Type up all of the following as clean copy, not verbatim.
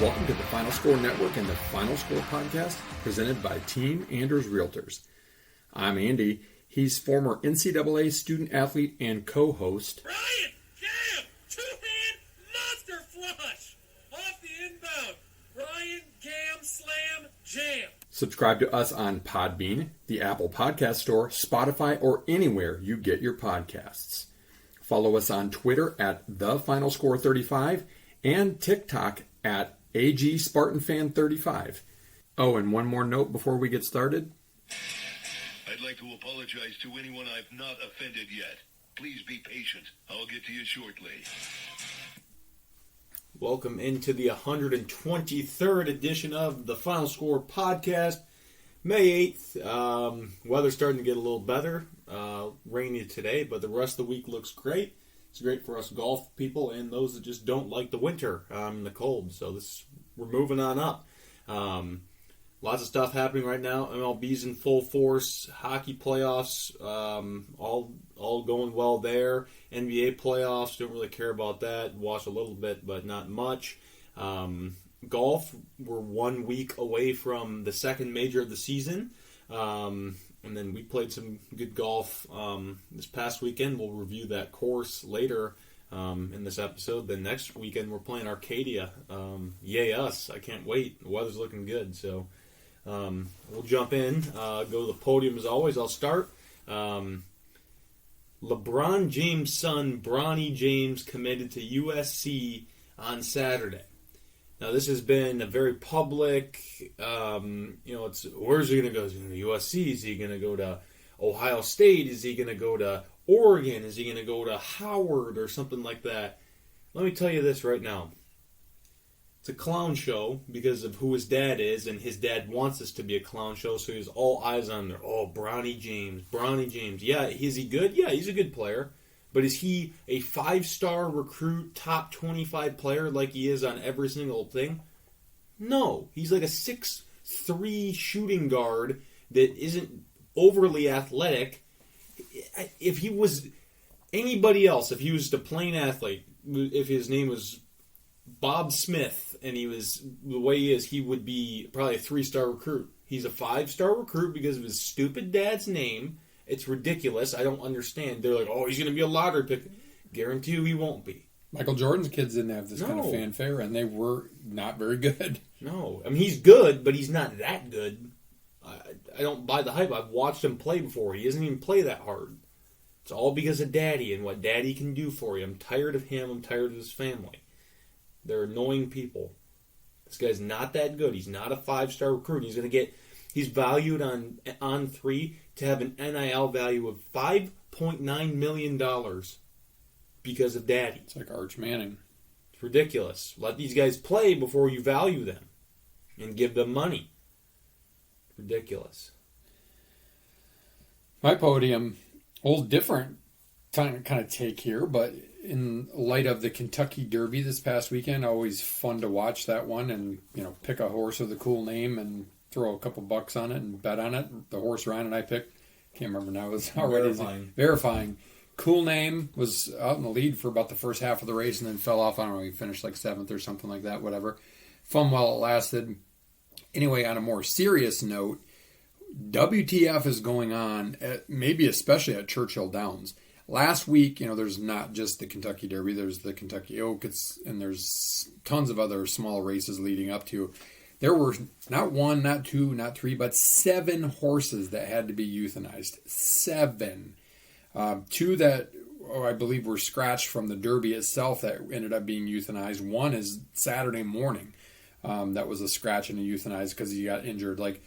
Welcome to the Final Score Network and the Final Score Podcast, presented by Team Anders Realtors. I'm Andy. He's former NCAA student athlete and co-host. Ryan, jam, two-hand monster flush off the inbound. Ryan, cam, slam, jam. Subscribe to us on Podbean, the Apple Podcast Store, Spotify, or anywhere you get your podcasts. Follow us on Twitter at TheFinalScore35 and TikTok at AGSpartanFan35. Oh, and one more note before we get started. I'd like to apologize to anyone I've not offended yet. Please be patient. I'll get to you shortly. Welcome into the 123rd edition of the Final Score Podcast. May 8th. Weather's starting to get a little better. Rainy today, but the rest of the week looks great. It's great for us golf people and those that just don't like the winter and the cold. So we're moving on up. Lots of stuff happening right now. MLB's in full force. Hockey playoffs, all going well there. NBA playoffs, don't really care about that. Watch a little bit, but not much. Golf, we're 1 week away from the second major of the season. And then we played some good golf this past weekend. We'll review that course later in this episode. Then next weekend we're playing Arcadia. Yay us. I can't wait. The weather's looking good. So we'll jump in. Go to the podium as always. I'll start. LeBron James' son, Bronny James, committed to USC on Saturday. Now, this has been a very public, it's where's he going to go? Is he going to USC? Is he going to go to Ohio State? Is he going to go to Oregon? Is he going to go to Howard or something like that? Let me tell you this right now. It's a clown show because of who his dad is, and his dad wants this to be a clown show, so he's all eyes on there. Oh, Bronny James. Yeah, is he good? Yeah, he's a good player. But is he a 5-star recruit, top 25 player like he is on every single thing? No. He's like a 6'3" shooting guard that isn't overly athletic. If he was anybody else, if he was a plain athlete, if his name was Bob Smith and he was the way he is, he would be probably a 3-star recruit. He's a 5-star recruit because of his stupid dad's name. It's ridiculous. I don't understand. They're like, oh, he's going to be a lottery pick. Guarantee you he won't be. Michael Jordan's kids didn't have this kind of fanfare, and they were not very good. No. I mean, he's good, but he's not that good. I don't buy the hype. I've watched him play before. He doesn't even play that hard. It's all because of Daddy and what Daddy can do for you. I'm tired of him. I'm tired of his family. They're annoying people. This guy's not that good. He's not a 5-star recruit. He's valued on 3 to have an NIL value of $5.9 million because of Daddy. It's like Arch Manning. It's ridiculous. Let these guys play before you value them and give them money. Ridiculous. My podium, a little different kind of take here, but in light of the Kentucky Derby this past weekend, always fun to watch that one and, pick a horse with a cool name and throw a couple bucks on it and bet on it. The horse Ryan and I picked, can't remember now, it was already verifying. Cool name, was out in the lead for about the first half of the race and then fell off. I don't know, he finished like 7th or something like that, whatever. Fun while it lasted. Anyway, on a more serious note, WTF is going on, maybe especially at Churchill Downs. Last week, there's not just the Kentucky Derby, there's the Kentucky Oak, and there's tons of other small races leading up to. There were not 1, not 2, not 3, but 7 horses that had to be euthanized. 7. 2 that I believe were scratched from the Derby itself that ended up being euthanized. 1 is Saturday morning. That was a scratch and a euthanized because he got injured. Like,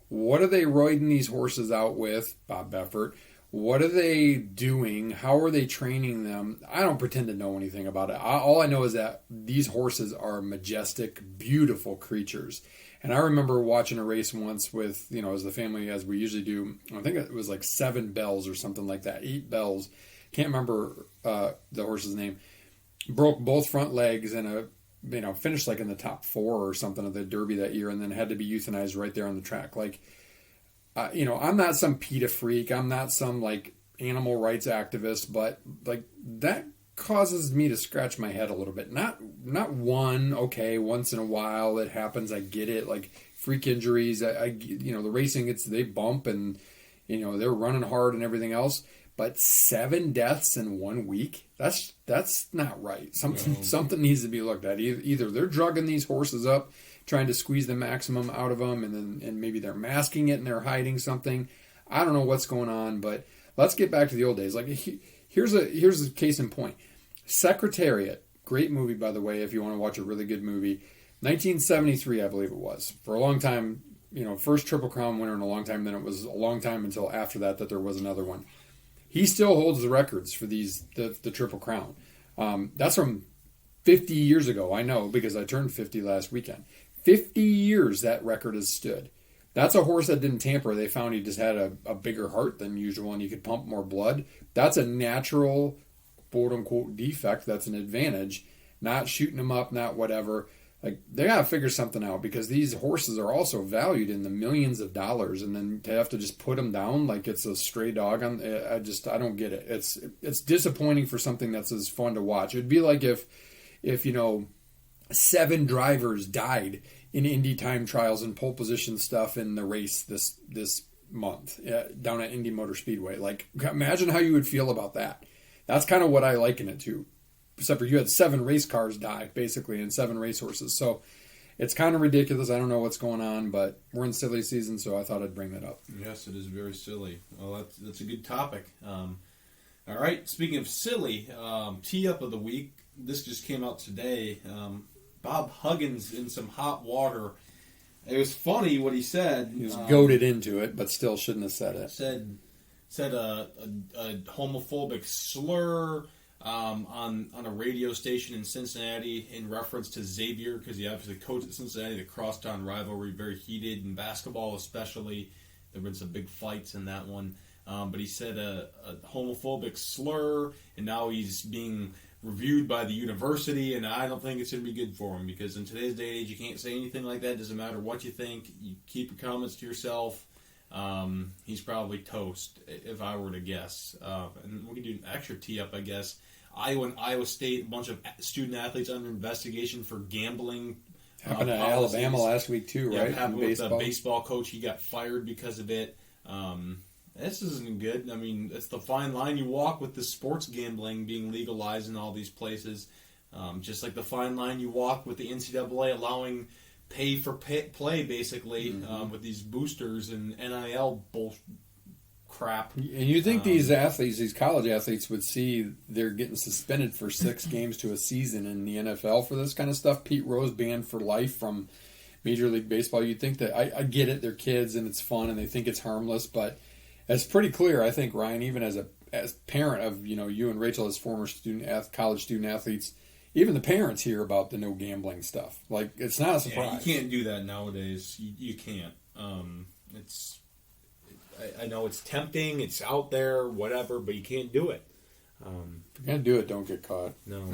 what are they roiding these horses out with, Bob Beffert? What are they doing? How are they training them? I don't pretend to know anything about it. All I know is that these horses are majestic, beautiful creatures. And I remember watching a race once with, as the family, as we usually do. I think it was like 7 bells or something like that. 8 bells. Can't remember the horse's name. Broke both front legs and finished like in the top 4 or something of the Derby that year, and then had to be euthanized right there on the track. Like, I'm not some PETA freak. I'm not some like animal rights activist, but like that causes me to scratch my head a little bit. Not one, okay, once in a while it happens, I get it, like freak injuries, the racing, they bump and, they're running hard and everything else, but 7 deaths in 1 week, that's not right. Something needs to be looked at. Either they're drugging these horses up, trying to squeeze the maximum out of them, and maybe they're masking it and they're hiding something. I don't know what's going on, but let's get back to the old days. Like, here's a case in point. Secretariat, great movie, by the way, if you want to watch a really good movie. 1973, I believe it was. For a long time, first Triple Crown winner in a long time. Then it was a long time until after that there was another one. He still holds the records for the Triple Crown. That's from 50 years ago. I know because I turned 50 last weekend. 50 years that record has stood. That's a horse that didn't tamper. They found he just had a bigger heart than usual and he could pump more blood. That's a natural, quote-unquote, defect. That's an advantage. Not shooting him up, not whatever. Like, they got to figure something out because these horses are also valued in the millions of dollars. And then to have to just put them down like it's a stray dog, I don't get it. It's disappointing for something that's as fun to watch. It'd be like if 7 drivers died in Indy time trials and pole position stuff in the race this month down at Indy Motor Speedway. Like, imagine how you would feel about that. That's kind of what I liken it to. Except for you had 7 race cars die, basically, and 7 racehorses. So it's kind of ridiculous. I don't know what's going on, but we're in silly season, so I thought I'd bring that up. Yes, it is very silly. Well, that's a good topic. All right, speaking of silly, tee-up of the week. This just came out today. Bob Huggins in some hot water. It was funny what he said. He was goaded into it, but still shouldn't have said it. Said a homophobic slur on a radio station in Cincinnati in reference to Xavier, because he obviously coached at Cincinnati. The crosstown rivalry, very heated in basketball especially. There have been some big fights in that one. But he said a homophobic slur, and now he's being reviewed by the university, and I don't think it's going to be good for him, because in today's day and age, you can't say anything like that. It doesn't matter what you think. You keep your comments to yourself. He's probably toast, if I were to guess. And we can do an extra tee-up, I guess. Iowa State, a bunch of student athletes under investigation for gambling. Happened at Alabama last week, too, right? Yeah, happened with the baseball coach. He got fired because of it. This isn't good. I mean, it's the fine line you walk with the sports gambling being legalized in all these places. Just like the fine line you walk with the NCAA allowing pay for play, basically, with these boosters and NIL crap. And you think these athletes, these college athletes, would see they're getting suspended for 6 games to a season in the NFL for this kind of stuff? Pete Rose banned for life from Major League Baseball. You'd think that, I get it, they're kids and it's fun and they think it's harmless, but it's pretty clear, I think, Ryan, even as parent of, you and Rachel as former college student athletes, even the parents hear about the no gambling stuff. Like, it's not a surprise. Yeah, you can't do that nowadays. You can't. I know it's tempting, it's out there, whatever, but you can't do it. If you're going to do it, don't get caught. No.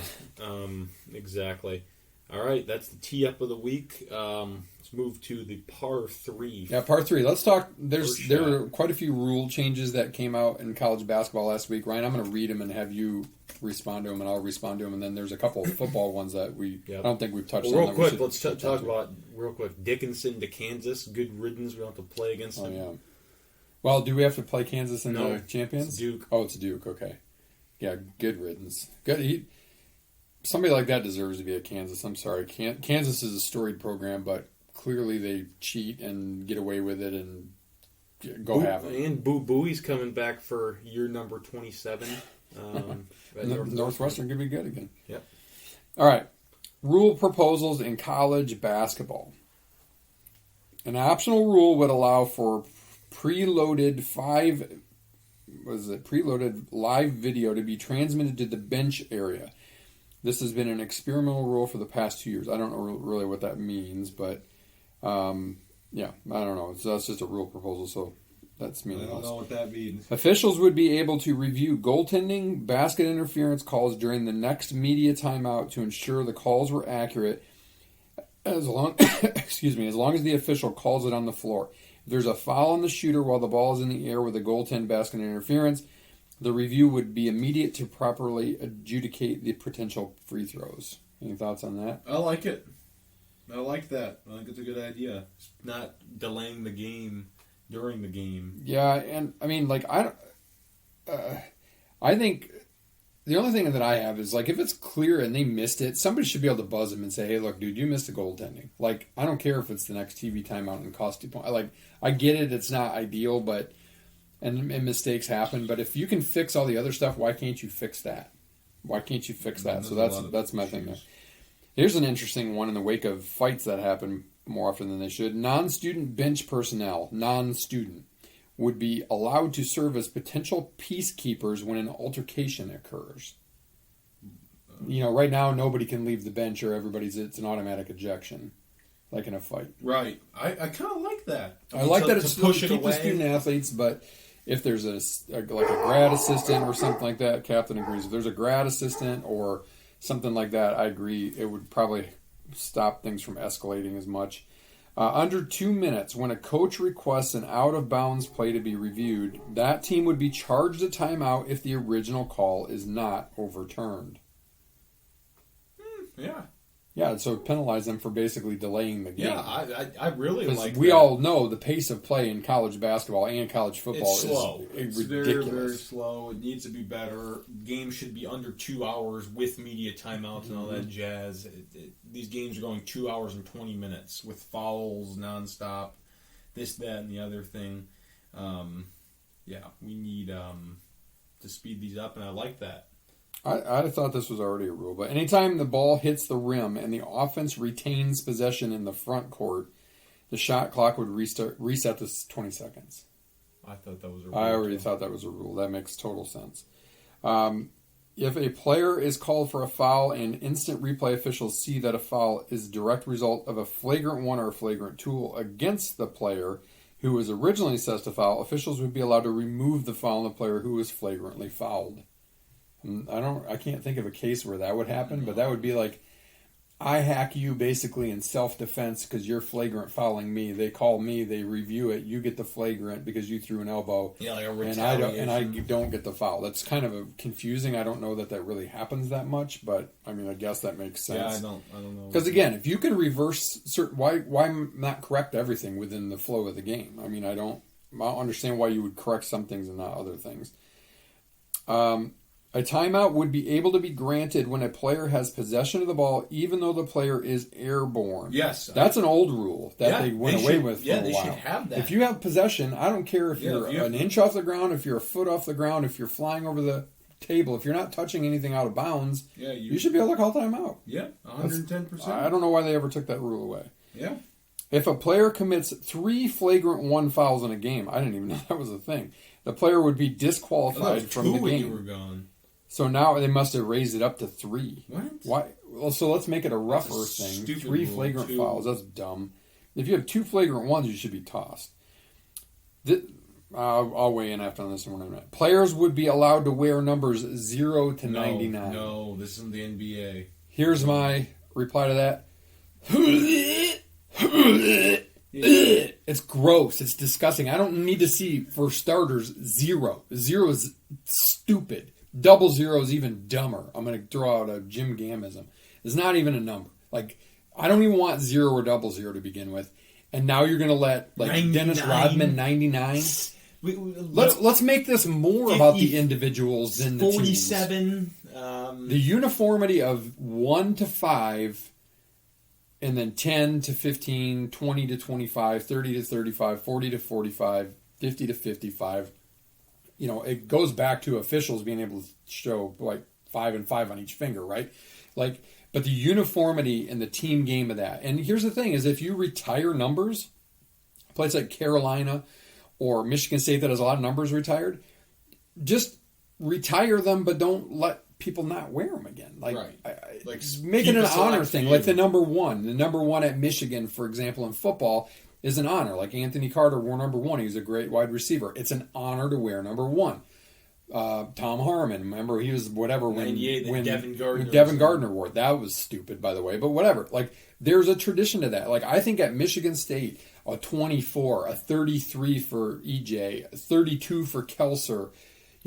Exactly. All right, that's the tee-up of the week. Let's move to the par 3. Yeah, par 3. Let's talk. There were quite a few rule changes that came out in college basketball last week. Ryan, I'm going to read them and have you respond to them, and I'll respond to them. And then there's a couple of football ones that I don't think we've touched on. Real quick, let's talk about, Dickinson to Kansas. Good riddance. We don't have to play against them. Yeah. Well, do we have to play Kansas in the champions? It's Duke. Oh, it's Duke. Okay. Yeah, good riddance. Good. Somebody like that deserves to be at Kansas. I'm sorry. Kansas is a storied program, but clearly they cheat and get away with it and have it. And Boo Booey's coming back for year number 27. Northwestern could be good again. Yep. All right. Rule proposals in college basketball. An optional rule would allow for preloaded live video to be transmitted to the bench area. This has been an experimental rule for the past 2 years. I don't know really what that means, but I don't know. So that's just a rule proposal, so that's meaningless. I don't know what that means. Officials would be able to review goaltending, basket interference calls during the next media timeout to ensure the calls were accurate, as long as the official calls it on the floor. If there's a foul on the shooter while the ball is in the air with a goaltend basket interference, The review would be immediate to properly adjudicate the potential free throws. Any thoughts on that? I like it. I like that. I think it's a good idea. It's not delaying the game during the game. Yeah, and I mean, like, I think the only thing that I have is, like, if it's clear and they missed it, somebody should be able to buzz them and say, hey, look, dude, you missed the goaltending. Like, I don't care if it's the next TV timeout and cost 2 points. Like, I get it, it's not ideal, but and mistakes happen. But if you can fix all the other stuff, why can't you fix that? Why can't you fix that? So that's my thing there. Here's an interesting one in the wake of fights that happen more often than they should. Non-student bench personnel, non-student, would be allowed to serve as potential peacekeepers when an altercation occurs. You know, right now nobody can leave the bench or it's an automatic ejection, like in a fight. Right. I kind of like that. I like that it's to push keep the student athletes, but if there's like a grad assistant or something like that, Captain agrees. If there's a grad assistant or something like that, I agree. It would probably stop things from escalating as much. Under 2 minutes, when a coach requests an out-of-bounds play to be reviewed, that team would be charged a timeout if the original call is not overturned. Yeah. Yeah, so penalize them for basically delaying the game. Yeah, I really like that. We all know the pace of play in college basketball and college football it's slow. is it's ridiculous. Very, very slow. It needs to be better. Games should be under 2 hours with media timeouts and all that jazz. These games are going 2 hours and 20 minutes with fouls nonstop, this, that, and the other thing. We need to speed these up, and I like that. I thought this was already a rule, but anytime the ball hits the rim and the offense retains possession in the front court, the shot clock would reset to 20 seconds. I thought that was a rule. I already thought that was a rule. That makes total sense. If a player is called for a foul and instant replay officials see that a foul is a direct result of a flagrant one or a flagrant two against the player who was originally assessed to foul, officials would be allowed to remove the foul on the player who was flagrantly fouled. I can't think of a case where that would happen, but that would be like, I hack you basically in self-defense because you're flagrant fouling me. They call me, they review it, you get the flagrant because you threw an elbow. Yeah, like a retaliation. And I don't get the foul. That's kind of confusing. I don't know that really happens that much, but I mean, I guess that makes sense. Yeah, I don't know. Because again, if you can reverse certain, why not correct everything within the flow of the game? I mean, I don't understand why you would correct some things and not other things. A timeout would be able to be granted when a player has possession of the ball, even though the player is airborne. Yes. That's an old rule that they went away with for a while. Yeah, they should have that. If you have possession, I don't care if you're an inch off the ground, if you're a foot off the ground, if you're flying over the table, if you're not touching anything out of bounds, you should be able to call timeout. Yeah, 110%. I don't know why they ever took that rule away. Yeah. If a player commits 3 flagrant one fouls in a game, I didn't even know that was a thing, the player would be disqualified from the game. When you were gone. So now they must have raised it up to 3. What? Why? Well, so let's make it a rougher thing. 3 flagrant fouls. That's dumb. If you have 2 flagrant ones, you should be tossed. I'll weigh in after on this one in a minute. Players would be allowed to wear numbers 0 to 99. No, this isn't the NBA. Here's my reply to that. It's gross. It's disgusting. I don't need to see, for starters, 0. 0 is stupid. 00 is even dumber. I'm going to throw out a Jim Gamism. It's not even a number. Like, I don't even want 0 or 00 to begin with. And now you're going to let, like, 99. Dennis Rodman 99. Let's make this more about the individuals than the 47. Teams. The uniformity of 1 to 5, and then 10 to 15, 20 to 25, 30 to 35, 40 to 45, 50 to 55. You know, it goes back to officials being able to show like 5 and 5 on each finger, right? Like, but the uniformity and the team game of that. And here's the thing: is if you retire numbers, a place like Carolina or Michigan State that has a lot of numbers retired, just retire them, but don't let people not wear them again. Like, like make it an honor thing. Like the number one at Michigan, for example, in football, is an honor. Like Anthony Carter wore number 1. He was a great wide receiver. It's an honor to wear number 1. Tom Harmon, remember he was whatever when Devin Gardner wore it. That was stupid, by the way, but whatever. Like, there's a tradition to that. Like, I think at Michigan State, a 24, a 33 for EJ, a 32 for Kelser,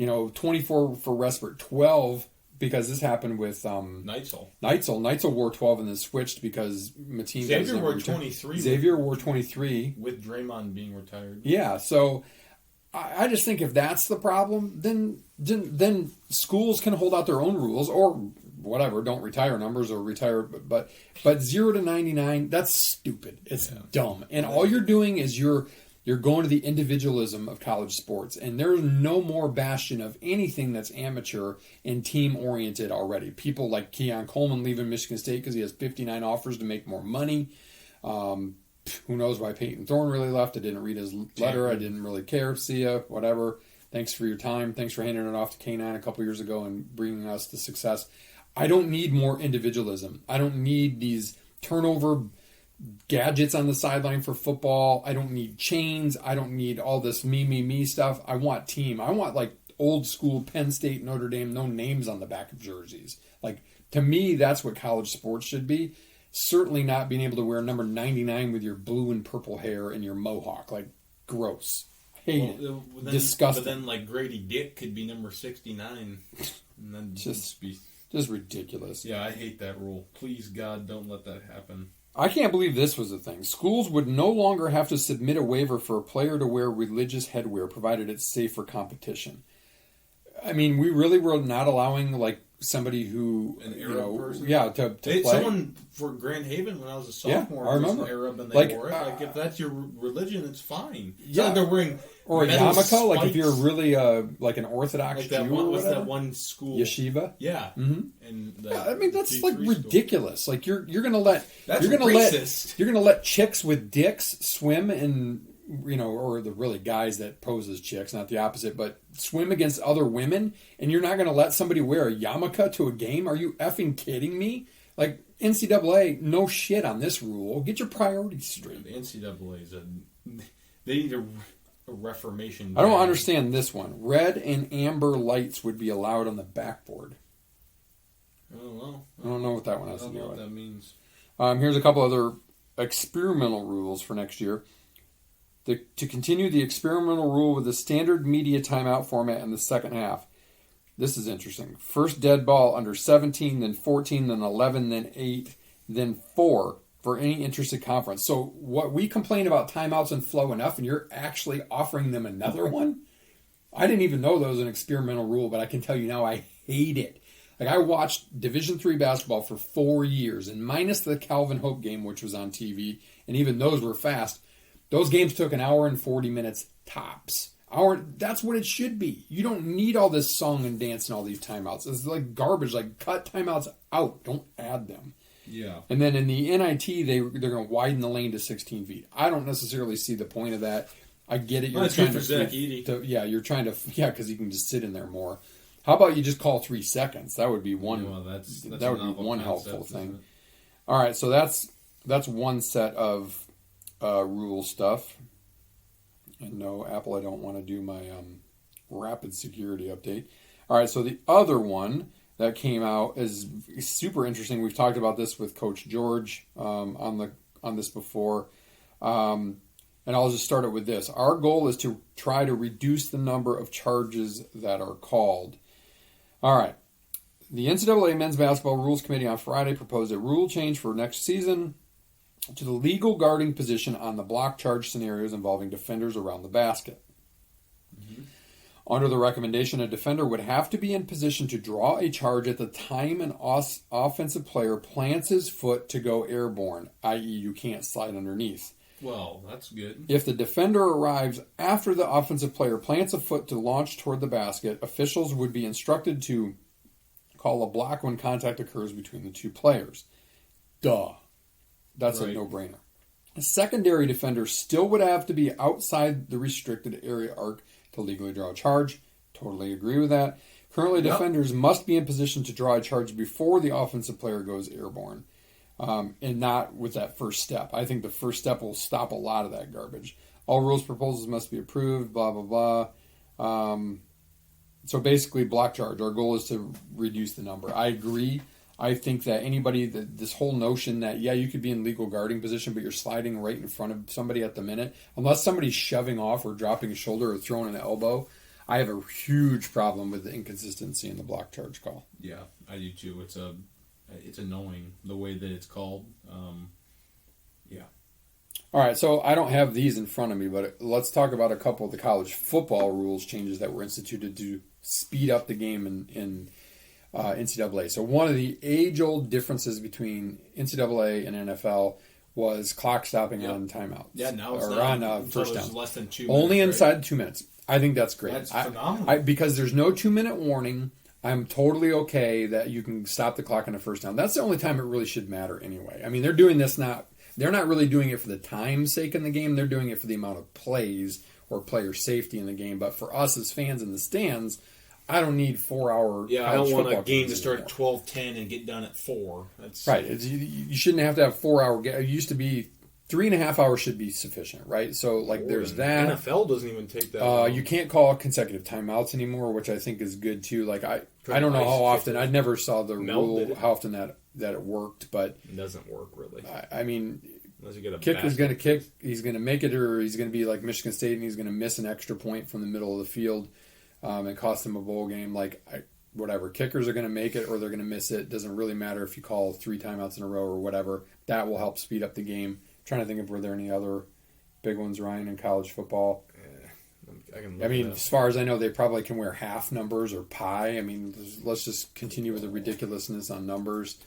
24 for Respert, 12 because this happened with Neitzel. Neitzel wore 12 and then switched because Mateen Xavier wore 23. Xavier wore 23 with Draymond being retired. Yeah, so I just think if that's the problem, then schools can hold out their own rules or whatever. Don't retire numbers or retire, but 0 to 99, that's stupid. It's dumb, and all you're doing is you're going to the individualism of college sports, and there's no more bastion of anything that's amateur and team oriented already. People like Keon Coleman leaving Michigan State because he has 59 offers to make more money. Who knows why Peyton Thorne really left? I didn't read his letter. I didn't really care. See ya. Whatever. Thanks for your time. Thanks for handing it off to K9 a couple years ago and bringing us to success. I don't need more individualism. I don't need these turnover gadgets on the sideline for football. I don't need chains. I don't need all this me stuff. I want team. I want like old school Penn State, Notre Dame, no names on the back of jerseys. Like, to me, that's what college sports should be. Certainly not being able to wear number 99 with your blue and purple hair and your mohawk. Like, gross. Hate it. Disgusting. But then, like, Grady Dick could be number 69. And then just ridiculous. Yeah, I hate that rule. Please, God, don't let that happen. I can't believe this was a thing. Schools would no longer have to submit a waiver for a player to wear religious headwear, provided it's safe for competition. I mean, we really were not allowing, like, somebody who, an Arab person? to play. Someone for Grand Haven when I was a sophomore I remember. was an Arab and they Like, wore it. Like, if that's your religion, it's fine. It's Yeah. not like they're wearing Or a metal yarmulke, like if spikes. you're really like an Orthodox Like that Jew one, or what's whatever. that one school? Yeshiva. Yeah. Mm-hmm. And Yeah, I mean that's G3 like school. ridiculous. Like you're gonna let That's you're gonna racist. you're gonna let chicks with dicks swim in, or the really guys that pose as chicks, not the opposite, but swim against other women, and you're not gonna let somebody wear a yarmulke to a game? Are you effing kidding me? Like, NCAA, no shit on this rule. Get your priorities straight. The NCAA is they need a reformation. I don't understand this one. Red and amber lights would be allowed on the backboard. I don't know. I don't know what that one I has to don't do know with. what that means. Here's a couple other experimental rules for next year. To continue the experimental rule with the standard media timeout format in the second half. This is interesting. First dead ball under 17, then 14, then 11, then 8, then 4 for any interested conference. So what we complain about timeouts and flow enough, and you're actually offering them another one? I didn't even know that was an experimental rule, but I can tell you now I hate it. Like, I watched Division III basketball for 4 years, and minus the Calvin Hope game, which was on TV, and even those were fast, those games took an hour and 40 minutes tops. That's what it should be. You don't need all this song and dance and all these timeouts. It's like garbage. Like, cut timeouts out. Don't add them. Yeah. And then in the NIT, they're going to widen the lane to 16 feet. I don't necessarily see the point of that. I get it. You're That's trying good for Zach Edey. you're trying to, because he can just sit in there more. How about you just call 3 seconds? That would be one. Yeah, well, that's that a would be novel one concept, helpful isn't thing. it? All right, so that's one set of rule stuff. And no, Apple, I don't want to do my rapid security update. All right, so the other one that came out is super interesting. We've talked about this with Coach George on this before. And I'll just start it with this. Our goal is to try to reduce the number of charges that are called. All right. The NCAA Men's Basketball Rules Committee on Friday proposed a rule change for next season to the legal guarding position on the block charge scenarios involving defenders around the basket. Mm-hmm. Under the recommendation, a defender would have to be in position to draw a charge at the time an offensive player plants his foot to go airborne, i.e. you can't slide underneath. Well, that's good. If the defender arrives after the offensive player plants a foot to launch toward the basket, officials would be instructed to call a block when contact occurs between the two players. Duh. That's right. A no-brainer. A secondary defender still would have to be outside the restricted area arc to legally draw a charge. Totally agree with that. Currently, defenders must be in position to draw a charge before the offensive player goes airborne. And not with that first step. I think the first step will stop a lot of that garbage. All rules proposals must be approved, blah, blah, blah. So basically, block charge. Our goal is to reduce the number. I agree. I think that this whole notion that, you could be in legal guarding position, but you're sliding right in front of somebody at the minute, unless somebody's shoving off or dropping a shoulder or throwing an elbow, I have a huge problem with the inconsistency in the block charge call. Yeah, I do too. It's annoying the way that it's called. Yeah. All right, so I don't have these in front of me, but let's talk about a couple of the college football rules changes that were instituted to speed up the game in NCAA. So one of the age-old differences between NCAA and NFL was clock stopping on timeouts. Yeah, now it's or not on first down. less than 2 Only minutes, inside 2 minutes. I think that's great. That's phenomenal. Because there's no 2-minute warning. I'm totally okay that you can stop the clock on a first down. That's the only time it really should matter anyway. I mean, they're doing this they're not really doing it for the time's sake in the game. They're doing it for the amount of plays or player safety in the game. But for us as fans in the stands, I don't need 4-hour. Yeah, I don't want a game games to start anymore. at 12:10 and get done at 4. That's Right. You shouldn't have to have 4-hour. It used to be 3.5 hours should be sufficient, right? So like there's that. NFL doesn't even take that long. You can't call consecutive timeouts anymore, which I think is good too. Like I don't know how often. I never saw the rule how often that it worked, but it doesn't work really. I mean, unless you get a kicker's going to kick, he's going to make it, or he's going to be like Michigan State and he's going to miss an extra point from the middle of the field and cost him a bowl game. Whatever, kickers are going to make it or they're going to miss it. Doesn't really matter if you call 3 timeouts in a row or whatever. That will help speed up the game. Trying to think of were there any other big ones, Ryan, in college football. I mean, as far as I know, they probably can wear half numbers or pi. I mean, let's just continue with the ridiculousness on numbers.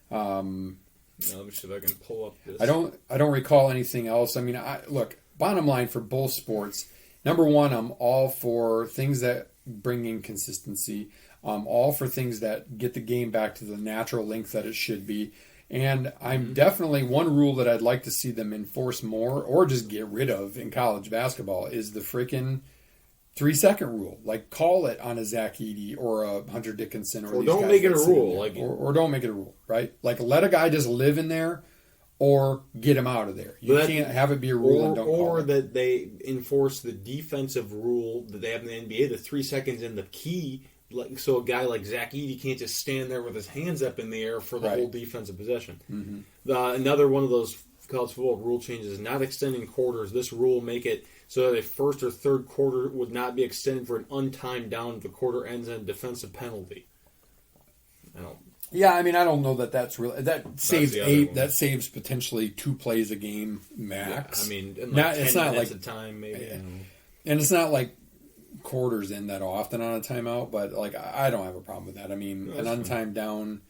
Let me see if I can pull up this. I don't recall anything else. I mean, look, bottom line for both sports, number one, I'm all for things that bring in consistency. I'm all for things that get the game back to the natural length that it should be. And I'm definitely one rule that I'd like to see them enforce more or just get rid of in college basketball is the freaking 3-second rule. Like, call it on a Zach Edey or a Hunter Dickinson. Or don't make it a rule. Or don't make it a rule, right? Like, let a guy just live in there or get him out of there. You can't have it be a rule and don't call it. Or that they enforce the defensive rule that they have in the NBA, the 3 seconds in the key. So a guy like Zach Edey can't just stand there with his hands up in the air for the whole defensive possession. Mm-hmm. Another one of those college football rule changes is not extending quarters. This rule make it so that a first or third quarter would not be extended for an untimed down if the quarter ends in a defensive penalty. Yeah, I mean, I don't know that that's really saves saves potentially 2 plays a game max. Yeah, I mean, it's not like a time maybe. And it's not like quarters in that often on a timeout, but like I don't have a problem with that. I mean, an untimed down,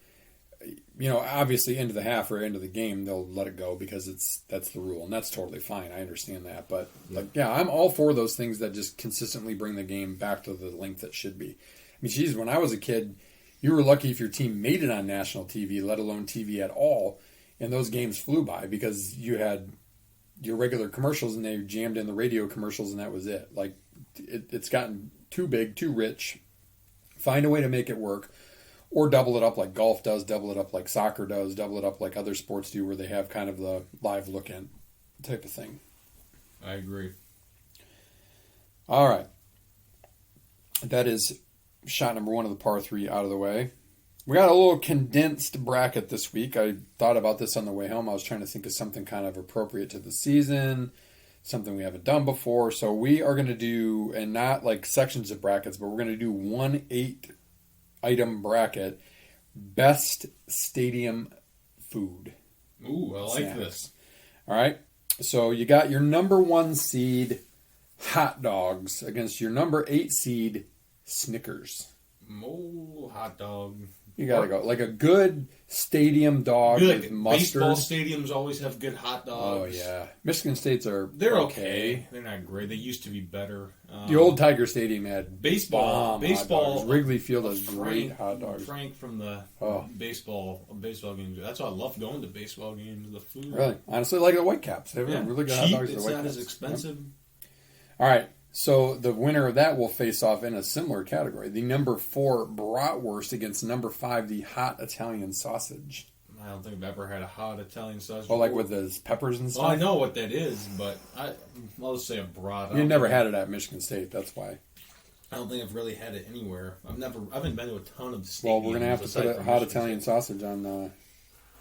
obviously into the half or into the game they'll let it go because that's the rule, and that's totally fine. I understand that, but I'm all for those things that just consistently bring the game back to the length it should be. I mean, geez, when I was a kid, you were lucky if your team made it on national TV, let alone TV at all, and those games flew by because you had your regular commercials and they jammed in the radio commercials and that was it. Like, it's gotten too big, too rich. Find a way to make it work, or double it up like golf does, double it up like soccer does, double it up like other sports do, where they have kind of the live look-in type of thing. I agree. All right. That is shot number 1 of the par 3 out of the way. We got a little condensed bracket this week. I thought about this on the way home. I was trying to think of something kind of appropriate to the season, something we haven't done before. So we are going to do, and not like sections of brackets, but we're going to do 1 8-item bracket, best stadium food. Ooh, I like this. All right. So you got your number 1 seed, hot dogs, against your number 8 seed, Snickers. Hot dog. You gotta go like a good stadium dog with mustard. Baseball stadiums always have good hot dogs. Oh yeah, Michigan State's they're okay. They're not great. They used to be better. The old Tiger Stadium had baseball. Hot dogs. Wrigley Field has great hot dogs. Frank from the baseball games. That's why I love going to baseball games. The food. Really, honestly, like the Whitecaps. They have really good hot dogs. It's not as expensive. Yep. All right. So the winner of that will face off in a similar category. The number 4 bratwurst against number 5, the hot Italian sausage. I don't think I've ever had a hot Italian sausage. Oh, like with the peppers and stuff? Well, I know what that is, but I'll just say a brat. You never had it at Michigan State, that's why. I don't think I've really had it anywhere. I haven't been to a ton of stadiums. Well, we're going to have to put a hot Italian sausage on the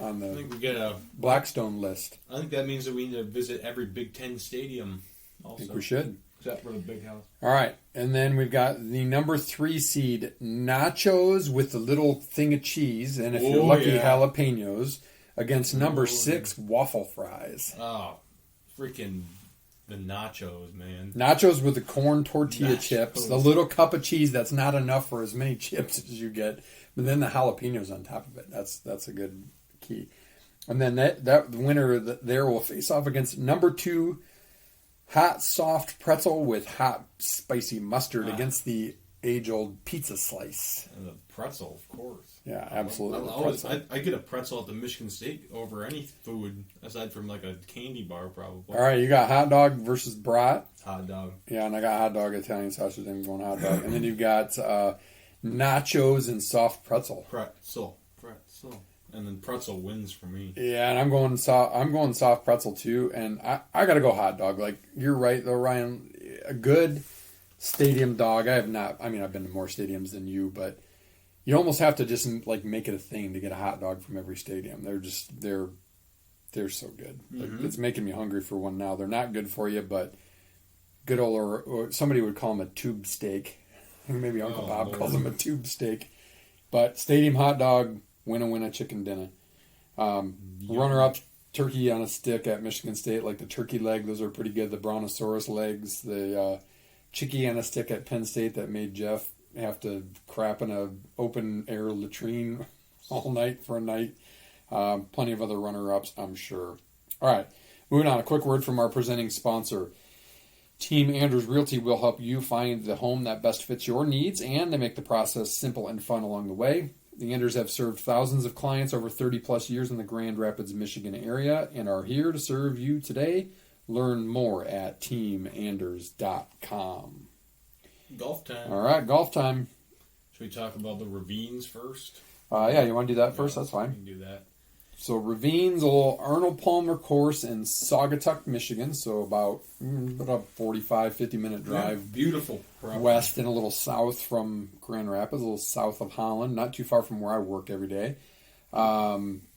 I think we get a Blackstone list. I think that means that we need to visit every Big Ten stadium also. I think we should. Except for the big house. All right, and then we've got the number 3 seed nachos with the little thing of cheese, and if you're lucky, jalapenos, against number 6 waffle fries. Oh, freaking the nachos, man! Nachos with the corn tortilla chips, the little cup of cheese that's not enough for as many chips as you get, but then the jalapenos on top of it. That's a good key. And then the winner there will face off against number 2. Hot, soft pretzel with hot, spicy mustard against the age-old pizza slice. And the pretzel, of course. Yeah, absolutely. I get a pretzel at the Michigan State over any food, aside from like a candy bar, probably. All right, you got hot dog versus brat. Hot dog. Yeah, and I got hot dog, Italian sausage, and going hot dog. And then you've got nachos and soft pretzel. Pretzel. And then pretzel wins for me. Yeah, and I'm going soft pretzel too, and I got to go hot dog. Like, you're right though, Ryan. A good stadium dog. I've been to more stadiums than you, but you almost have to just like make it a thing to get a hot dog from every stadium. They're so good. Mm-hmm. Like, it's making me hungry for one now. They're not good for you, but good old, or somebody would call them a tube steak. Maybe Uncle Bob calls them a tube steak. But stadium hot dog. Winna chicken dinner. Runner-up, turkey on a stick at Michigan State, like the turkey leg. Those are pretty good. The brontosaurus legs. The chickie on a stick at Penn State that made Jeff have to crap in a open-air latrine all night for a night. Plenty of other runner-ups, I'm sure. All right, moving on. A quick word from our presenting sponsor. Team Andrews Realty will help you find the home that best fits your needs, and they make the process simple and fun along the way. The Anders have served thousands of clients over 30-plus years in the Grand Rapids, Michigan area and are here to serve you today. Learn more at teamanders.com. Golf time. All right, golf time. Should we talk about the ravines first? Yeah, you want to do that first? That's fine. We can do that. So Ravines, a little Arnold Palmer course in Saugatuck, Michigan. So about a 45, 50-minute drive. Yeah, beautiful. West and a little south from Grand Rapids, a little south of Holland, not too far from where I work every day.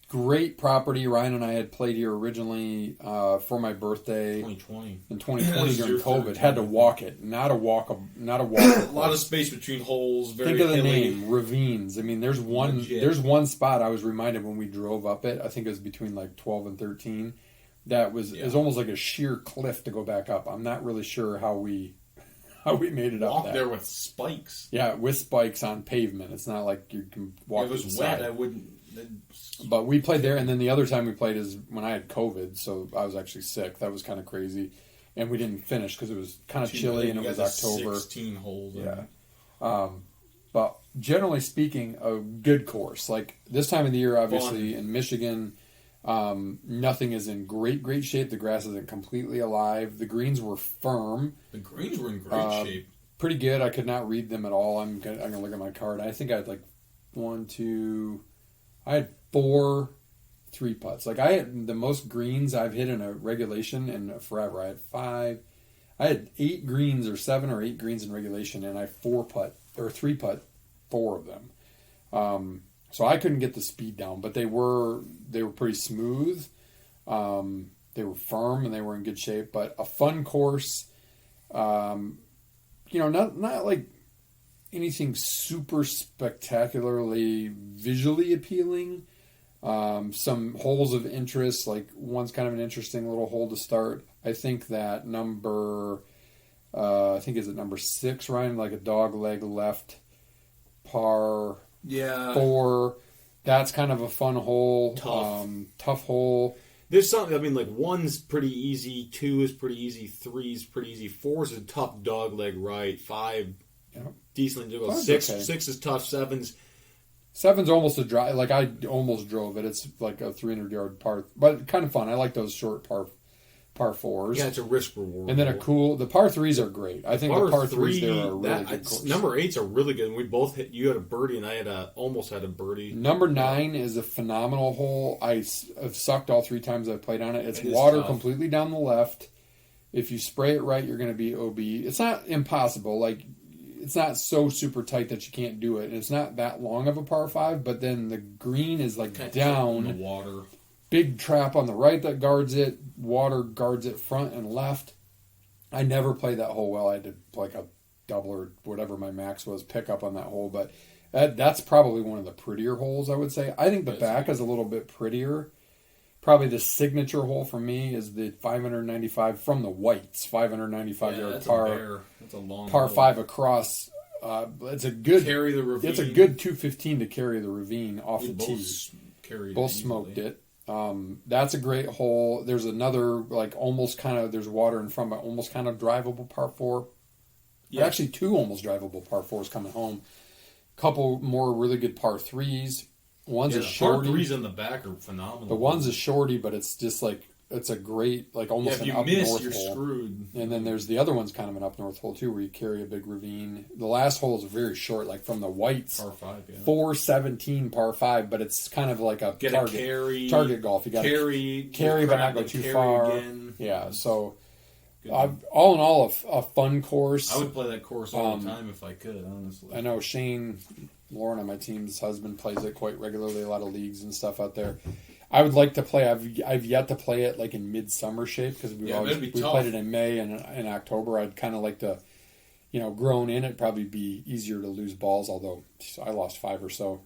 Great property. Ryan and I had played here originally for my birthday 2020. In 2020 during COVID. Had to walk it, not a walk. A lot of space between holes. Very Think of the hilly. name, Ravines. I mean, there's one spot I was reminded when we drove up it. I think it was between like 12 and 13. That was it was almost like a sheer cliff to go back up. I'm not really sure how we made it up there with spikes. Yeah, with spikes on pavement. It's not like you can walk. It was inside. wet. I wouldn't. But we played there, and then the other time we played is when I had COVID, so I was actually sick. That was kind of crazy, and we didn't finish because it was kind of chilly and it was October. 16 holes. Yeah. But generally speaking, a good course. Like this time of the year, obviously in Michigan, nothing is in great shape. The grass isn't completely alive. The greens were firm. The greens were in great shape. Pretty good. I could not read them at all. I'm gonna look at my card. I think I had like 4 3-putts. Like I had the most greens I've hit in a regulation in forever. I had 8 greens or 7 or 8 greens in regulation, and I 4-putt or 3-putt 4 of them. So I couldn't get the speed down, but they were pretty smooth. They were firm and they were in good shape, but a fun course. Not like anything super spectacularly visually appealing. Some holes of interest, like one's kind of an interesting little hole to start. I think that number 6, Ryan, like a dog leg left par 4. That's kind of a fun hole. Tough hole. There's something, I mean, like 1's pretty easy, 2 is pretty easy, 3's pretty easy, 4's a tough dog leg right, 5 decently difficult, 6 is tough, 7's almost a drive. Like I almost drove it. It's like a 300-yard par, but kind of fun. I like those short par 4s. Yeah, it's a risk reward. And then the par 3s are great. I think the par 3s there are a really good course. Number 8's are really good. And we both hit. You had a birdie, and I almost had a birdie. Number 9 is a phenomenal hole. I've sucked all 3 times I've played on it. It's water completely down the left. If you spray it right, you're going to be OB. It's not impossible. Like it's not so super tight that you can't do it. And it's not that long of a par 5, but then the green is like down. The water. Big trap on the right that guards it. Water guards it front and left. I never played that hole well. I did like a double or whatever my max was pick up on that hole, but that's probably one of the prettier holes, I would say. I think the back is a little bit prettier. Probably the signature hole for me is the 595 from the whites, 595 yard that's par. That's a long par hole. 5 across. It's a good Carry the ravine. It's a good 215 to carry the ravine off the tee. Both smoked it. That's a great hole. There's another like almost kind of there's water in front, but almost kind of drivable par 4. Yeah. Actually, 2 almost drivable par 4s coming home. Couple more really good par 3s. One's a shorty. Par 3s in the back are phenomenal. The one's a shorty, but it's just like it's a great like almost an up north hole. If you miss, you're screwed. And then there's the other one's kind of an up north hole too, where you carry a big ravine. The last hole is very short, like from the whites. Par 5, yeah. 417 par 5, but it's kind of like a target golf. You got to carry, but not go too far. Again. Yeah, so all in all, a fun course. I would play that course all the time if I could, honestly. I know Shane, Lauren on my team's husband, plays it quite regularly. A lot of leagues and stuff out there. I would like to play. I've yet to play it like in midsummer shape because we played it in May and in October. I'd kind of like to, grown in it. Probably be easier to lose balls. Although I lost 5 or so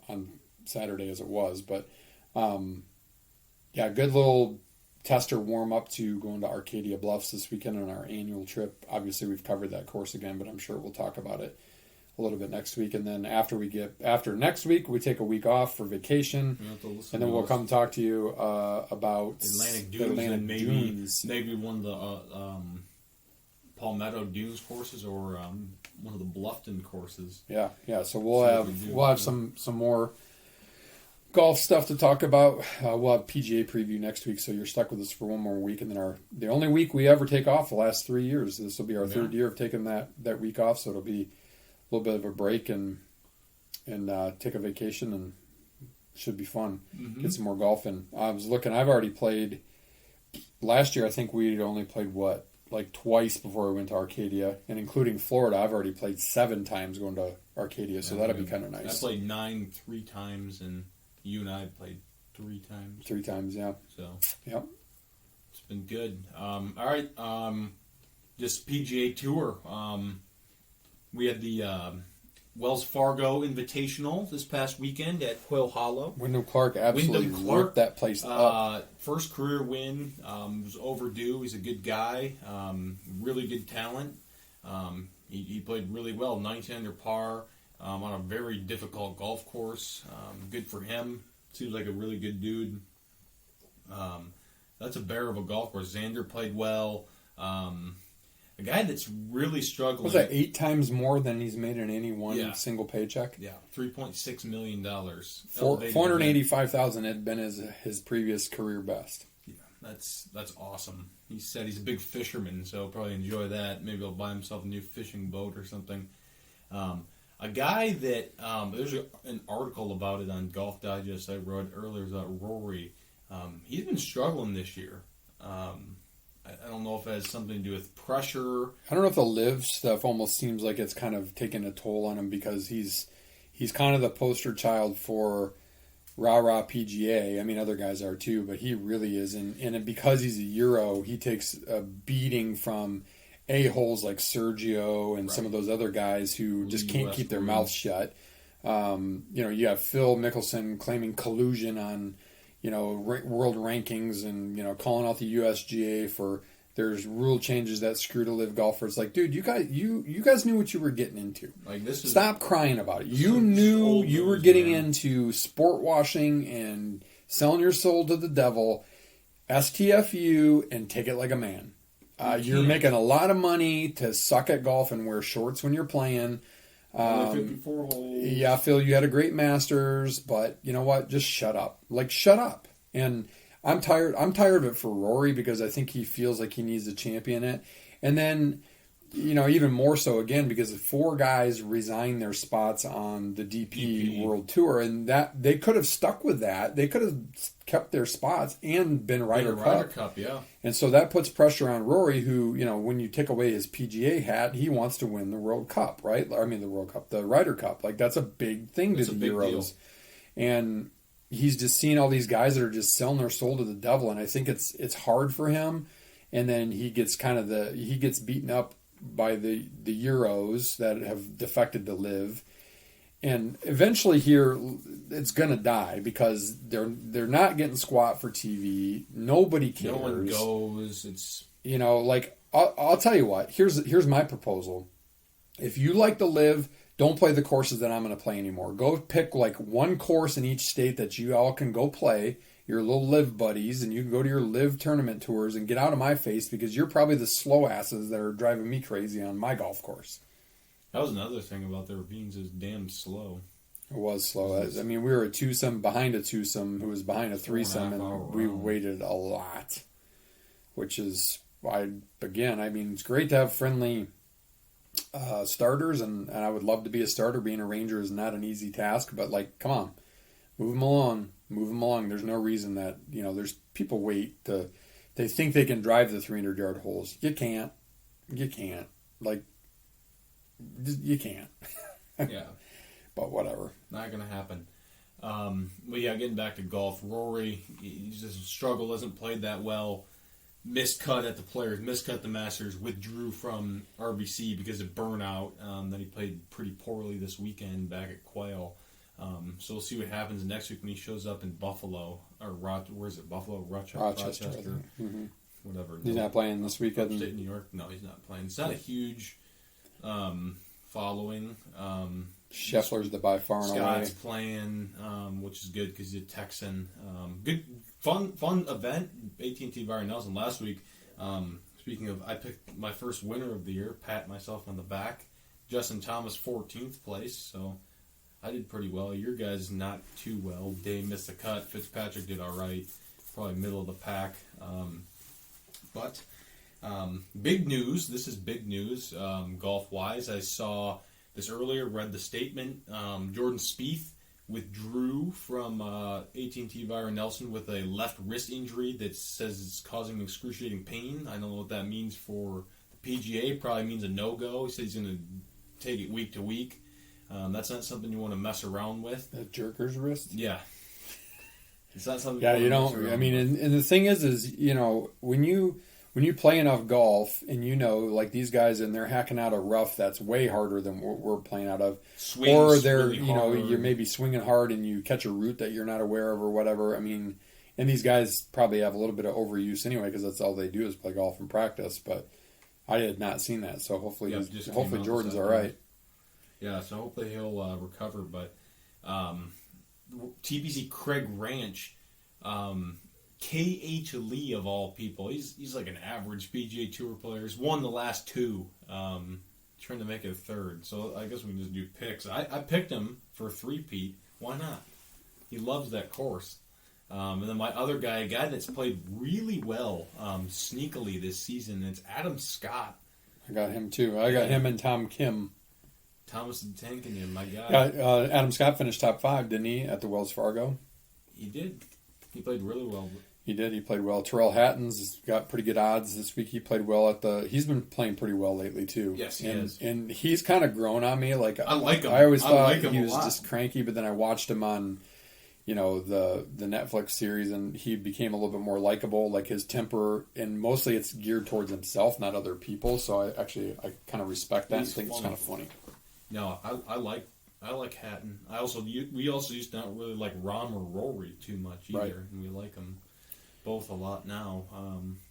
on Saturday as it was, but good little tester warm up to going to Arcadia Bluffs this weekend on our annual trip. Obviously, we've covered that course again, but I'm sure we'll talk about it a little bit next week. And then after next week, we take a week off for vacation, and then we'll come talk to you about Atlantic Dunes, maybe one of the Palmetto Dunes courses or one of the Bluffton courses. Yeah. So we'll have some more golf stuff to talk about. We'll have PGA preview next week, so you're stuck with us for one more week, and then the only week we ever take off the last 3 years. This will be our third year of taking that week off, so it'll be a little bit of a break and take a vacation, and should be fun. Mm-hmm. Get some more golf in. I was looking. I've already played. Last year, I think we'd only played like twice before we went to Arcadia, and including Florida, I've already played 7 times going to Arcadia, so that'll be kind of nice. I played 9 3 times, and you and I played 3 times. 3 times, yeah. So yep, it's been good. All right, just PGA Tour. We had the Wells Fargo Invitational this past weekend at Quail Hollow. Wyndham Clark absolutely ripped that place up. First career win. Was overdue. He's a good guy. Really good talent. He played really well. 19 under par on a very difficult golf course. Good for him. Seems like a really good dude. That's a bear of a golf course. Xander played well. A guy that's really struggling. Was that 8 times more than he's made in any one single paycheck? Yeah, $3.6 million. $485,000 had been his previous career best. Yeah, that's awesome. He said he's a big fisherman, so he'll probably enjoy that. Maybe he'll buy himself a new fishing boat or something. A guy that there's an article about it on Golf Digest I wrote earlier about Rory. He's been struggling this year. I don't know if it has something to do with pressure. I don't know if the live stuff almost seems like it's kind of taken a toll on him because he's kind of the poster child for rah-rah PGA. I mean, other guys are too, but he really is. And because he's a Euro, he takes a beating from a-holes like Sergio and some of those other guys who just can't keep their mouths shut. You have Phil Mickelson claiming collusion on world rankings and, calling out the USGA for there's rule changes that screw to live golfers. Like, dude, you guys knew what you were getting into. Like, stop crying about it. You knew you were getting into sport washing and selling your soul to the devil. STFU and take it like a man. You're making a lot of money to suck at golf and wear shorts when you're playing. 54 holes. Yeah, Phil, you had a great Masters, but you know what? Just shut up. Like, shut up. And I'm tired of it for Rory because I think he feels like he needs to champion it. And then, even more so again because 4 guys resigned their spots on the DP World Tour, and that they could have stuck with that. They could have kept their spots and been Ryder Cup. Yeah. And so that puts pressure on Rory, who, when you take away his PGA hat, he wants to win the World Cup, right? I mean, the World Cup, the Ryder Cup. Like, that's a big thing to the Euros. Deal. And he's just seeing all these guys that are just selling their soul to the devil, and I think it's hard for him. and then he gets beaten up by the Euros that have defected to Live. And eventually here, it's going to die because they're not getting squat for TV. Nobody cares. No one goes. It's like I'll tell you what. Here's my proposal. If you like to Live, don't play the courses that I'm going to play anymore. Go pick like one course in each state that you all can go play. Your little Live buddies, and you can go to your Live tournament tours and get out of my face because you're probably the slow asses that are driving me crazy on my golf course. That was another thing about the ravines is damn slow. It was slow. I mean, we were a twosome behind a twosome who was behind a threesome, and we waited a lot. Which is, it's great to have friendly starters, and I would love to be a starter. Being a ranger is not an easy task, but come on, move them along. There's no reason that, there's people they think they can drive the 300-yard holes. You can't. You can't. You can't. Yeah. But whatever. Not going to happen. But yeah, getting back to golf, Rory, he's just struggled, hasn't played that well. Miscut at the Players, miscut the Masters, withdrew from RBC because of burnout. Then he played pretty poorly this weekend back at Quail. So we'll see what happens next week when he shows up in Buffalo, or where is it? Buffalo, Rochester. Mm-hmm. Whatever. He's not playing this weekend. Upstate New York? No, he's not playing. It's not a huge following. Scheffler's the by far and away. Scott's playing, which is good because he's a Texan. Good, fun event. AT&T Byron Nelson last week. Speaking of, I picked my first winner of the year. Pat myself on the back. Justin Thomas 14th place. So I did pretty well. Your guys not too well. Dave missed the cut. Fitzpatrick did all right. Probably middle of the pack. But big news. This is big news golf-wise. I saw this earlier, read the statement. Jordan Spieth withdrew from AT&T Byron Nelson with a left wrist injury that says it's causing excruciating pain. I don't know what that means for the PGA. Probably means a no-go. He said he's going to take it week to week. That's not something you want to mess around with. That jerker's wrist? Yeah. It's not something you don't. I mean, and the thing is when you play enough golf and these guys and they're hacking out a rough that's way harder than what we're playing out of, Swings or they're really you're maybe swinging hard and you catch a root that you're not aware of or whatever. I mean, and these guys probably have a little bit of overuse anyway because that's all they do is play golf and practice. But I had not seen that, so hopefully Jordan's all right. Yeah, so hopefully he'll recover. But TPC Craig Ranch. K.H. Lee, of all people, he's like an average PGA Tour player. He's won the last two, trying to make it a third. So I guess we can just do picks. I picked him for a three-peat. Why not? He loves that course. And then my other guy, a guy that's played really well sneakily this season, it's Adam Scott. I got him too. I got him and Tom Kim. Thomas the Tank Indian, my guy. Yeah, Adam Scott finished top 5, didn't he, at the Wells Fargo? He did. He played really well. He did. He played well. Terrell Hatton's got pretty good odds this week. He played well he's been playing pretty well lately too. Yes, he is. And he's kind of grown on me. I like him. I always thought like him he was just cranky, but then I watched him on, the Netflix series, and he became a little bit more likable. Like his temper, and mostly it's geared towards himself, not other people. So I kind of respect that. He's and think it's kind of funny. No, I like Hatton. We also used to not really like Rahm or Rory too much either, right. And we like them both a lot now.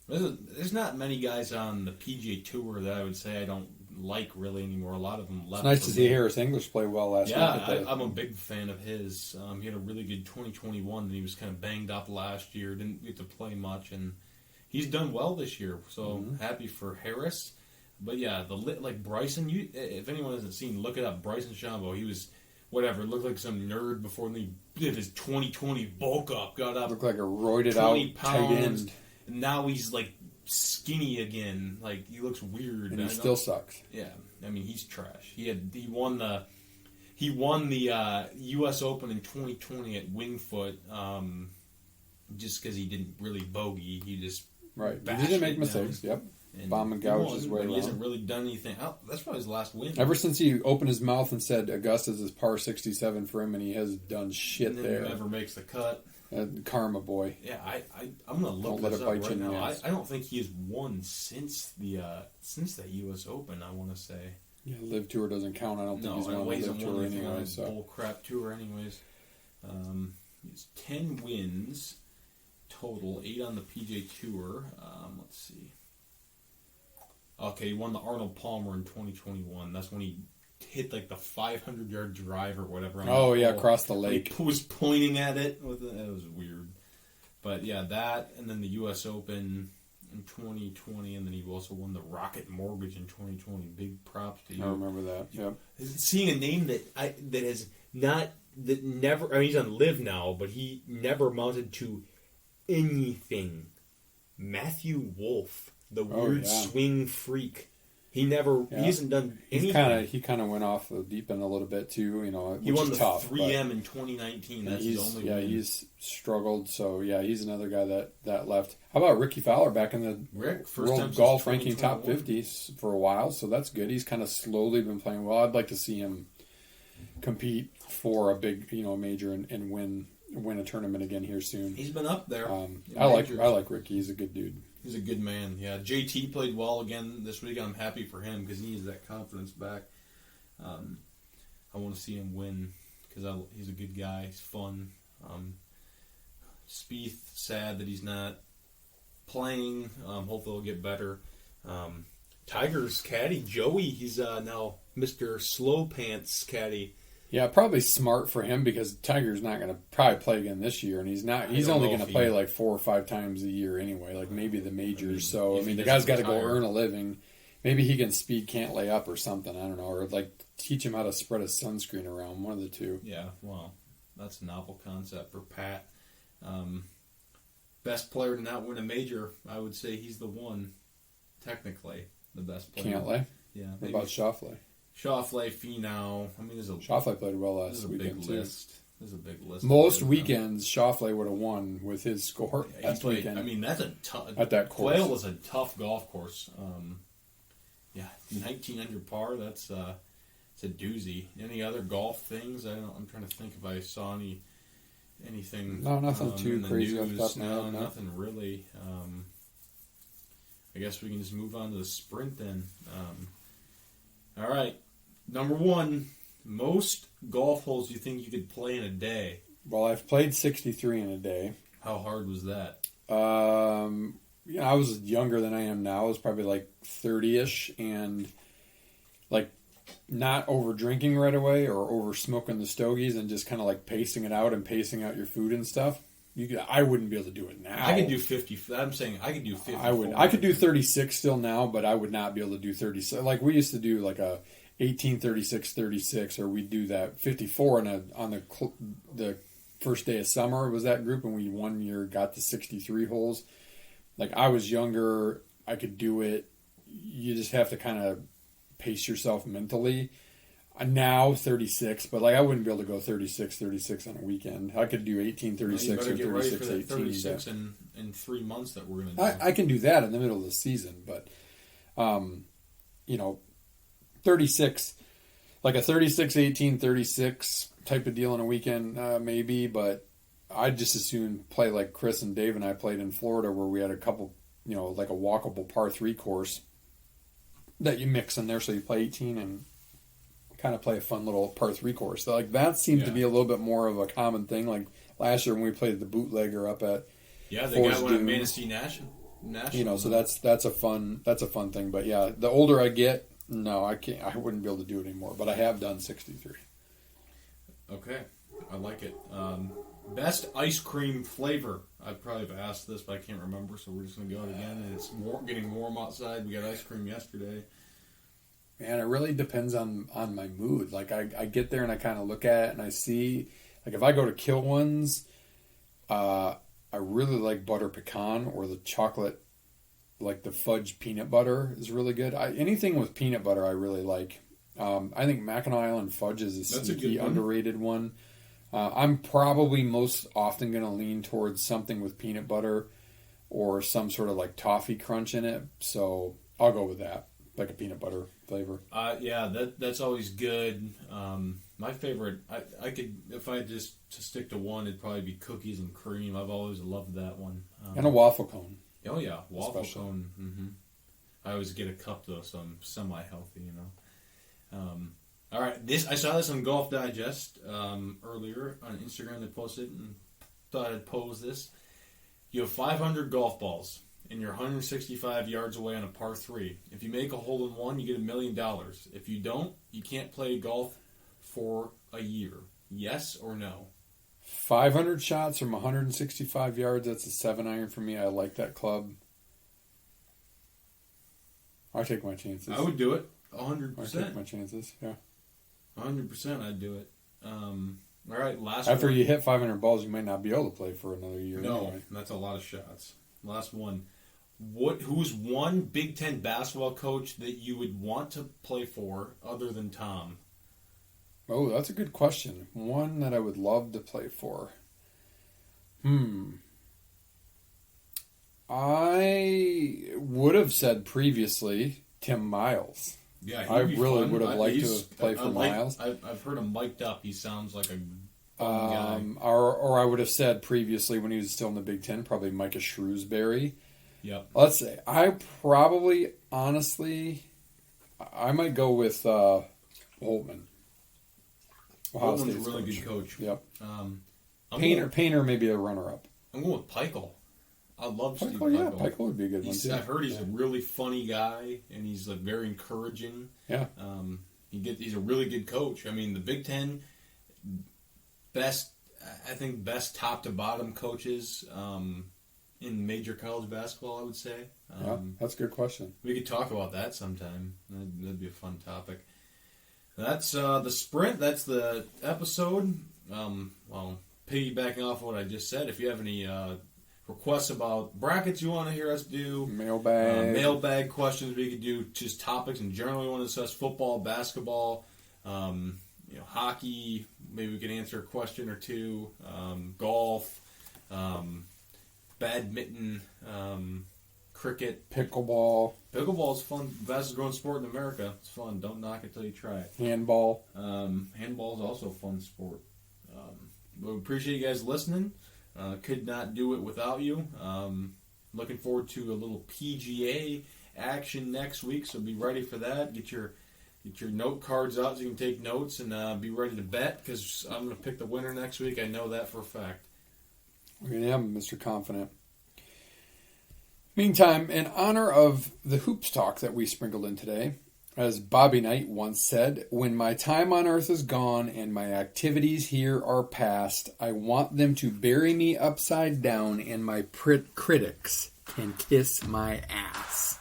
There's not many guys on the PGA Tour that I would say I don't like really anymore. A lot of them left. It's nice to see Harris English play well last week. Yeah, I'm a big fan of his. He had a really good 2021, and he was kind of banged up last year. Didn't get to play much, and he's done well this year. So happy for Harris. But yeah, Bryson. If anyone hasn't seen, look it up. Bryson DeChambeau. He was looked like some nerd before, and he did his 2020 bulk up. Got up. Looked like a roided out tight end. And now he's like skinny again. Like he looks weird. And he still sucks. Yeah, I mean he's trash. He won the U.S. Open in 2020 at Wingfoot. Just because he didn't really bogey, he just he didn't make mistakes. Yep. And bomb and gouge his way around. He hasn't really done anything. That's probably his last win. Ever since he opened his mouth and said Augusta's is par 67 for him, and he has done shit and then there. He never makes the cut. Karma boy. Yeah, I'm gonna look Don't let this it up bite right you in the now. ass. I don't think he has won since that U.S. Open. I want to say. Yeah, Live Tour doesn't count. I don't think he's No, won the he's Live Tour anyway. a So bull crap tour anyways. He's 10 wins total, 8 on the PJ Tour. Let's see. Okay, he won the Arnold Palmer in 2021. That's when he hit like the 500-yard drive or whatever. Oh yeah, hole. across the lake. He was pointing at it. It was weird. But yeah, that, and then the U.S. Open in 2020, and then he also won the Rocket Mortgage in 2020. Big props to you. I remember that. Yep. Seeing a name that has not, that never, I mean, he's on Live now, but he never amounted to anything. Matthew Wolff, the weird swing freak. He hasn't done anything. He kind of went off the deep end a little bit too. He won the tough, 3M in 2019. That's his only win. He's struggled. So yeah, he's another guy that left. How about Ricky Fowler back in the World Golf Ranking Top 50s for a while? So that's good. He's kind of slowly been playing well. I'd like to see him compete for a big, major and win a tournament again here soon. He's been up there. I like Ricky. He's a good dude. He's a good man. Yeah, JT played well again this week. I'm happy for him because he needs that confidence back. I want to see him win because he's a good guy. He's fun. Spieth, sad that he's not playing. Hopefully he'll get better. Tiger's caddy, Joey, he's now Mr. Slow Pants caddy. Yeah, probably smart for him because Tiger's not going to probably play again this year, and he's only going to play like 4 or 5 times a year anyway, like maybe the majors. The guy's got to go earn a living. Maybe he can speed can't lay up or something. I don't know, or like teach him how to spread his sunscreen around. One of the two. Yeah, well, that's a novel concept for Pat. Best player to not win a major, I would say he's the one. Technically, the best player. Cantlay. Yeah. What about Schauffele? Schauffele, Finau. I mean, Schauffele played well last weekend too. There's a big list. Most weekends, Schauffele would have won with his score last weekend. I mean, that's a tough. At that course, Quail was a tough golf course. 19 under par. That's it's a doozy. Any other golf things? I'm trying to think if I saw anything. No, nothing too crazy. No, nothing really. I guess we can just move on to the sprint then. All right. Number 1, most golf holes you think you could play in a day? Well, I've played 63 in a day. How hard was that? I was younger than I am now. I was probably like 30-ish and like not over drinking right away or over smoking the stogies and just kind of like pacing it out and pacing out your food and stuff. I wouldn't be able to do it now. I could do 50. I'm saying I could do 50. I could do 36 still now, but I would not be able to do 36. Like we used to do like a 18, 36, 36, or we'd do that 54 on the first day of summer was that group, and we one year got to 63 holes. Like I was younger, I could do it. You just have to kind of pace yourself mentally. Now 36, but like I wouldn't be able to go 36 on a weekend. I could do 18, 36 or 36, 18. 36 in 3 months that we're going to do. I can do that in the middle of the season, but 36, like a 36, 18, 36 type of deal in a weekend, maybe, but I'd just as soon play like Chris and Dave and I played in Florida where we had a couple, like a walkable par 3 course that you mix in there. So you play 18 and kind of play a fun little par 3 course. So like that seemed to be a little bit more of a common thing. Like last year when we played the bootlegger up at they got one at Manistee National. So that's a fun thing. But yeah, the older I get, no, I wouldn't be able to do it anymore. But I have done 63. Okay, I like it. Best ice cream flavor. I probably have asked this, but I can't remember, so we're just going to go again. And it's getting warm outside. We got ice cream yesterday. Man, it really depends on my mood. Like I get there and I kind of look at it and I see, like if I go to Kill Ones, I really like butter pecan or the chocolate, like the fudge peanut butter is really good. Anything with peanut butter I really like. I think Mackinac Island fudge is a sneaky underrated one. I'm probably most often going to lean towards something with peanut butter or some sort of like toffee crunch in it. So I'll go with that, like a peanut butter flavor. Yeah, that's always good. My favorite, I could, if I just to stick to one, it'd probably be cookies and cream. I've always loved that one. And a waffle cone. Oh yeah, waffle Especially. cone. Mm-hmm. I always get a cup though, so I'm semi-healthy, you know. All right, I saw this on Golf Digest earlier on Instagram. They posted and thought I'd pose this. You have 500 golf balls, and you're 165 yards away on a par 3. If you make a hole in one, you get $1 million. If you don't, you can't play golf for a year. Yes or no? 500 shots from 165 yards. That's a 7-iron for me. I like that club. I take my chances. I would do it. I 100%. take my chances. Yeah. 100% I'd do it. All right, last After one. you hit 500 balls, you might not be able to play for another year. No, Anyway. that's a lot of shots. Last one. Who's one Big Ten basketball coach that you would want to play for other than Tom? Oh, that's a good question. One that I would love to play for. I would have said previously Tim Miles. Yeah, I really would have liked to have played for Miles. I've heard him mic'd up. He sounds like a fun guy. Or I would have said previously when he was still in the Big Ten, probably Micah Shrewsbury. Yep. Let's say I probably, honestly, I might go with Holtman. Ohio Holtman's a State's really coach. good coach. Yep. I'm Painter may be a runner-up. going with Peichel. I love Steve Peichel, yeah, Peichel. Peichel would be a good one too. I've heard he's a really funny guy, and he's like very encouraging. Yeah. He's a really good coach. I mean, the Big Ten best top to bottom coaches in major college basketball, I would say. Yeah, that's a good question. We could talk about that sometime. That'd be a fun topic. That's the sprint. That's the episode. Well, piggybacking off what I just said, if you have any requests about brackets you want to hear us do, mailbag questions we could do, just topics in general we want to discuss, football, basketball, hockey, maybe we can answer a question or two, golf, badminton, cricket. Pickleball, Pickleball is fun. Fastest growing sport in America. It's fun. Don't knock it till you try it. handball. Handball is also a fun sport. We appreciate you guys listening. Could not do it without you. Looking forward to a little PGA action next week, so be ready for that. Get your note cards out so you can take notes and be ready to bet, because I'm going to pick the winner next week. I know that for a fact. We're going to have Mr. Confident. Meantime, in honor of the hoops talk that we sprinkled in today, as Bobby Knight once said, when my time on earth is gone and my activities here are past, I want them to bury me upside down and my critics can kiss my ass.